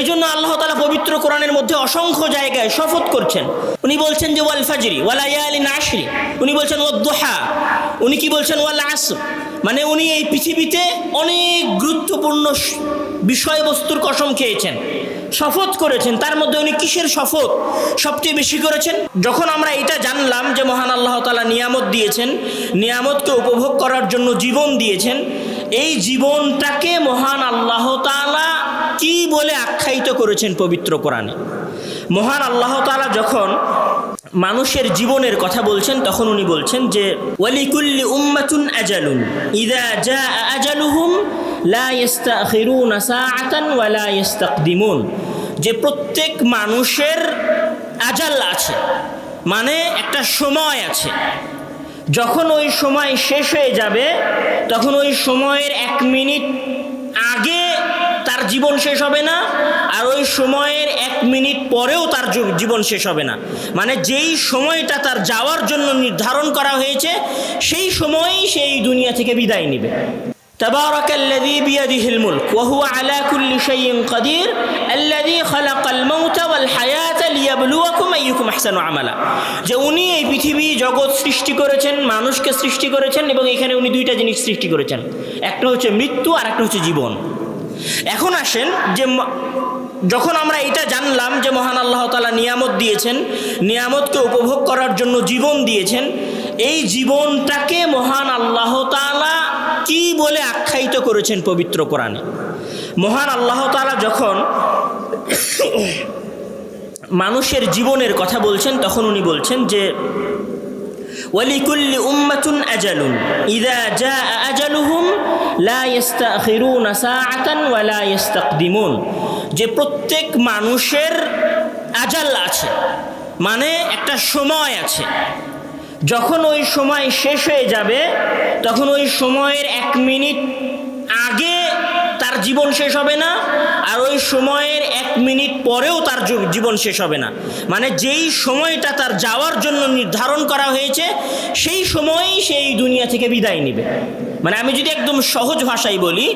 এই জন্য আল্লাহ তাআলা পবিত্র কোরআনের মধ্যে অসংখ্য জায়গায় শপথ করছেন। উনি বলছেন যে ওয়াল ফাজরি ওয়া লায়ালিন আশরি, উনি বলছেন ওয়াদ-দুহা, উনি কি বলছেন ওয়াল আসর। মানে উনি এই পৃথিবীতে অনেক গুরুত্বপূর্ণ বিষয়বস্তুর কসম খেয়েছেন, শপথ করেছেন। তার মধ্যে উনি কিসের শপথ সবচেয়ে বেশি করেছেন? যখন আমরা এটা জানলাম যে মহান আল্লাহ তাআলা নিয়ামত দিয়েছেন, নিয়ামতকে উপভোগ করার জন্য জীবন দিয়েছেন, এই জীবনটাকে মহান আল্লাহ তাআলা কি বলে আখ্যায়িত করেছেন পবিত্র কোরআনে। মহান আল্লাহ তাআলা যখন মানুষের জীবনের কথা বলছেন তখন উনি বলছেন যে ওয়ালিকুল্লি উম্মাতুন আজালুন ইযা জাআ আজালুহুম লা ইস্তাখিরুনা সাআতান ওয়া লা ইস্তাকদিমুন, যে প্রত্যেক মানুষের আজাল আছে, মানে একটা সময় আছে। যখন ওই সময় শেষ হয়ে যাবে তখন ওই সময়ের 1 মিনিট আগে তার জীবন শেষ হবে না, আর ওই সময়ের 1 মিনিট পরেও তার জীবন শেষ হবে না। মানে যেই সময়টা তার যাওয়ার জন্য নির্ধারণ করা হয়েছে সেই সময়ই সেই দুনিয়া থেকে বিদায় নেবে। তাবারাকাল্লাযী বিয়াদিহিল মুলক ওয়া হুয়া আলা কুল্লি শাইইন কাদির আল্লাযী খালাকাল মাউতা ওয়াল হায়াতা লিয়াবলুয়াকুম আইয়ুকুম আহসানু আমালা, যে উনি এই পৃথিবী জগৎ সৃষ্টি করেছেন, মানুষকে সৃষ্টি করেছেন, এবং এখানে উনি 2টা জিনিস সৃষ্টি করেছেন, একটা হচ্ছে মৃত্যু আর একটা হচ্ছে জীবন। এখন আসেন যে যখন আমরা এটা জানলাম যে মহান আল্লাহ তাআলা নিয়ামত দিয়েছেন, নিয়ামতকে উপভোগ করার জন্য জীবন দিয়েছেন, এই জীবনটাকে মহান আল্লাহ তাআলা কি বলে আখ্যায়িত করেছেন পবিত্র কোরআনে। মহান আল্লাহ তাআলা যখন মানুষের জীবনের কথা বলছেন তখন উনি বলছেন যে ওয়ালিকুল্লি উম্মাতুন আজালুন ইযা জাআ আজালুহুম লা ইস্তাখিরুনা সাআতান ওয়া লা ইস্তাকদিমুন, যে প্রত্যেক মানুষের আজাল আছে, মানে একটা সময় আছে। যখন ওই সময় শেষ হয়ে যাবে তখন ওই সময়ের 1 মিনিট আগে তার জীবন শেষ হবে না, আর ওই সময়ের 1 মিনিট পরেও তার জীবন শেষ হবে না। মানে যেই সময়টা তার যাওয়ার জন্য নির্ধারণ করা হয়েছে সেই সময়ই সেই দুনিয়া থেকে বিদায় নেবে। মানে আমি যদি একদম সহজ ভাষায় বলি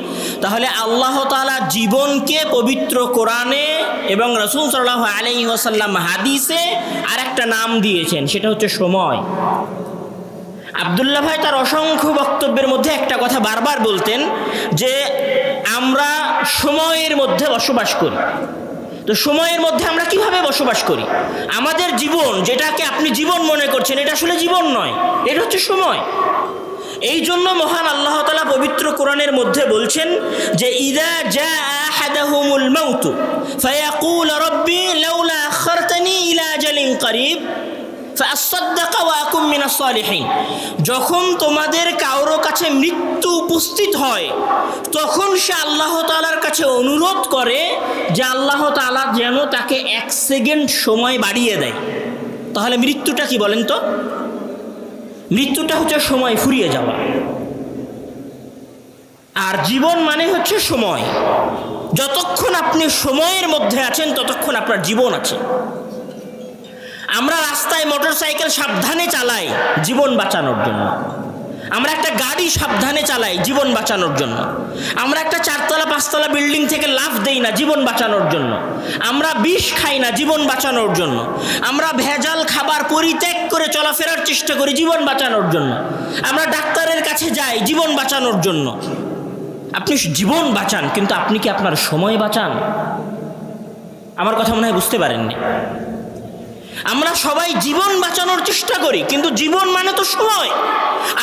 তাহলে আল্লাহ তাআলা জীবনকে পবিত্র কোরআনে এবং রাসূল সাল্লাল্লাহু আলাইহি ওয়াসাল্লাম হাদিসে আর একটা নাম দিয়েছেন, সেটা হচ্ছে সময়। আব্দুল্লাহ ভাই তার অসংখ্য বক্তব্যের মধ্যে একটা কথা বারবার বলতেন যে আমরা সময়ের মধ্যে বসবাস করি। তো সময়ের মধ্যে আমরা কিভাবে বসবাস করি? আমাদের জীবন, যেটাকে আপনি জীবন মনে করছেন, এটা আসলে জীবন নয়, এটা হচ্ছে সময়। এই জন্য মহান আল্লাহ তাআলা পবিত্র কোরআনের মধ্যে বলছেন যে ইযা জাআ আহাদাহুমুল মাউত ফায়াকুল রাব্বি লাউলা আখারতানি ইলা আজালিন করিব ফাআসাদদাক ওয়া আকুম মিনাস সালিহিন, যখন তোমাদের কারো কাছে মৃত্যু উপস্থিত হয় তখন সে আল্লাহ তাআলার কাছে অনুরোধ করে যে আল্লাহ তাআলা যেন তাকে 1 সেকেন্ড সময় বাড়িয়ে দেয়। তাহলে মৃত্যুটা কি বলেন তো? মৃত্যুটা হচ্ছে সময় ফুরিয়ে যাওয়া, আর জীবন মানে হচ্ছে সময়। যতক্ষণ আপনি সময়ের মধ্যে আছেন ততক্ষণ আপনার জীবন আছে। আমরা রাস্তায় মোটরসাইকেল সাবধানে চালাই জীবন বাঁচানোর জন্য, আমরা একটা গাড়ি সাবধানে চালাই জীবন বাঁচানোর জন্য, আমরা একটা 4তলা 5তলা বিল্ডিং থেকে লাফ দেই না জীবন বাঁচানোর জন্য, আমরা বিষ খাই না জীবন বাঁচানোর জন্য, আমরা ভেজাল খাবার পরিত্যাগ করে চলাফেরার চেষ্টা করি জীবন বাঁচানোর জন্য, আমরা ডাক্তারের কাছে যাই জীবন বাঁচানোর জন্য। আপনি জীবন বাঁচান, কিন্তু আপনি কি আপনার সময় বাঁচান? আমার কথা মনে হয় বুঝতে পারেননি। আমরা সবাই জীবন বাঁচানোর চেষ্টা করি, কিন্তু জীবন মানে তো সময়।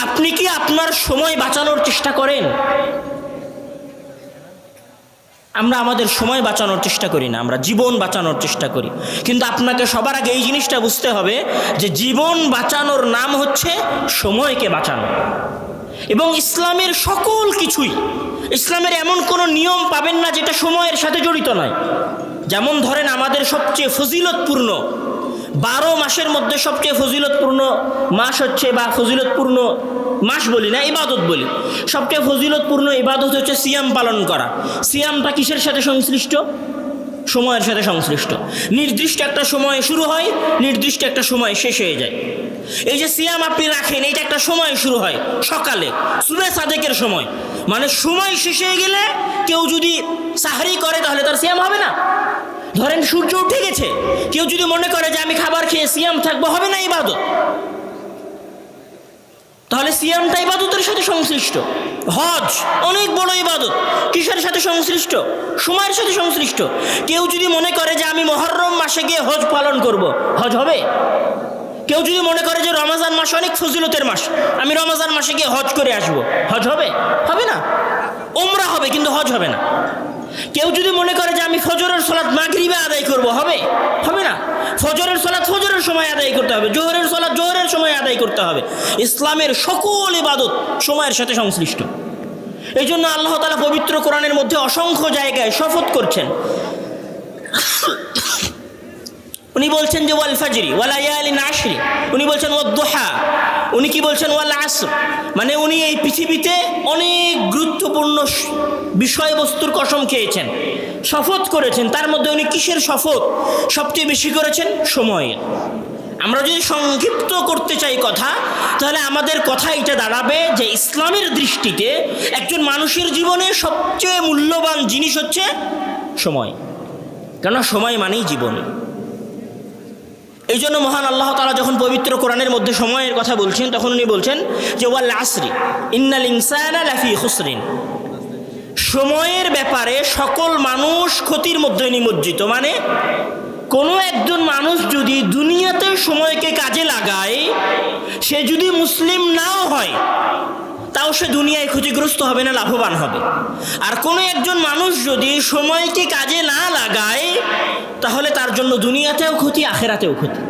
আপনি কি আপনার সময় বাঁচানোর চেষ্টা করেন? আমরা আমাদের সময় বাঁচানোর চেষ্টা করি না, আমরা জীবন বাঁচানোর চেষ্টা করি। কিন্তু আপনাকে সবার আগে এই জিনিসটা বুঝতে হবে যে জীবন বাঁচানোর নাম হচ্ছে সময়কে বাঁচানো। এবং ইসলামের সকল কিছুই, ইসলামের এমন কোনো নিয়ম পাবেন না যেটা সময়ের সাথে জড়িত নয়। যেমন ধরেন আমাদের সবচেয়ে ফজিলতপূর্ণ 12 মাসের মধ্যে সবচেয়ে ফজিলতপূর্ণ মাস হচ্ছে, বা ফজিলতপূর্ণ মাস বলি না, ইবাদত বলি, সবচেয়ে ফজিলতপূর্ণ ইবাদত হচ্ছে সিয়াম পালন করা। সিয়ামটা কিসের সাথে সংশ্লিষ্ট? সময়ের সাথে সংশ্লিষ্ট। নির্দিষ্ট একটা সময় শুরু হয়, নির্দিষ্ট একটা সময় শেষ হয়ে যায়। এই যে সিয়াম আপনি রাখেন, এইটা একটা সময় শুরু হয় সকালে সুবহে সাদেকের সময়, মানে সময় শেষ হয়ে গেলে কেউ যদি সাহরি করে তাহলে তার সিয়াম হবে না। ধরেন সূর্য উঠে গেছে, কেউ যদি মনে করে যে আমি খাবার খেয়ে সিয়াম থাকবো, হবে না ইবাদত। তাহলে সিয়ামটা ইবাদতের সাথে সংশ্লিষ্ট। হজ অনেক বড় ইবাদত, কিসের সাথে সংশ্লিষ্ট? সময়ের সাথে সংশ্লিষ্ট। কেউ যদি মনে করে যে আমি মুহররম মাসে গিয়ে হজ পালন করব, হজ হবে? কেউ যদি মনে করে যে রমজান মাস অনেক ফজিলতের মাস, আমি রমজান মাসে গিয়ে হজ করে আসবো, হজ হবে? হবে না। উমরা হবে কিন্তু হজ হবে না। কেউ যদি মনে করে যে আমি ফজরের সালাত মাগরিবে আদায় করব, হবে? হবে না। ফজরের সালাত ফজরের সময় আদায় করতে হবে, জোহরের সালাত জোহরের সময় আদায় করতে হবে। ইসলামের সকল ইবাদত সময়ের সাথে সংশ্লিষ্ট। এই জন্য আল্লাহ তাআলা পবিত্র কোরআনের মধ্যে অসংখ্য জায়গায় শপথ করছেন। উনি বলছেন যে ওয়াল ফাজরি ওয়া লায়ালিন আশরি, উনি বলছেন ওয়াদ-দুহা, উনি কি বলছেন ওয়াল আসর, মানে উনি এই পৃথিবীতে অনেক গুরুত্বপূর্ণ বিষয়বস্তুর কসম খেয়েছেন, শপথ করেছেন। তার মধ্যে উনি কিসের শপথ সবচেয়ে বেশি করেছেন? সময়ের। আমরা যদি সংক্ষিপ্ত করতে চাই কথা, তাহলে আমাদের কথা এটা দাঁড়াবে যে ইসলামের দৃষ্টিতে একজন মানুষের জীবনে সবচেয়ে মূল্যবান জিনিস হচ্ছে সময়, কেননা সময় মানেই জীবন। এই জন্য মহান আল্লাহ তাআলা যখন পবিত্র কোরআনের মধ্যে সময়ের কথা বলছেন, তখন উনি বলছেন যে ওয়াল আসরি ইন্নাল ইনসানা লাফি খুসরিন, সময়ের ব্যাপারে সকল মানুষ ক্ষতির মধ্যে নিমজ্জিত। মানে কোনো একজন মানুষ যদি দুনিয়াতে সময়কে কাজে লাগায়, সে যদি মুসলিম নাও হয়, তাও সে দুনিয়ায় ক্ষতিগ্রস্ত হবে না, লাভবান হবে। আর কোনো একজন মানুষ যদি সময়কে কাজে না লাগায়, তাহলে তার জন্য দুনিয়াতেও ক্ষতি, আখেরাতেও ক্ষতি।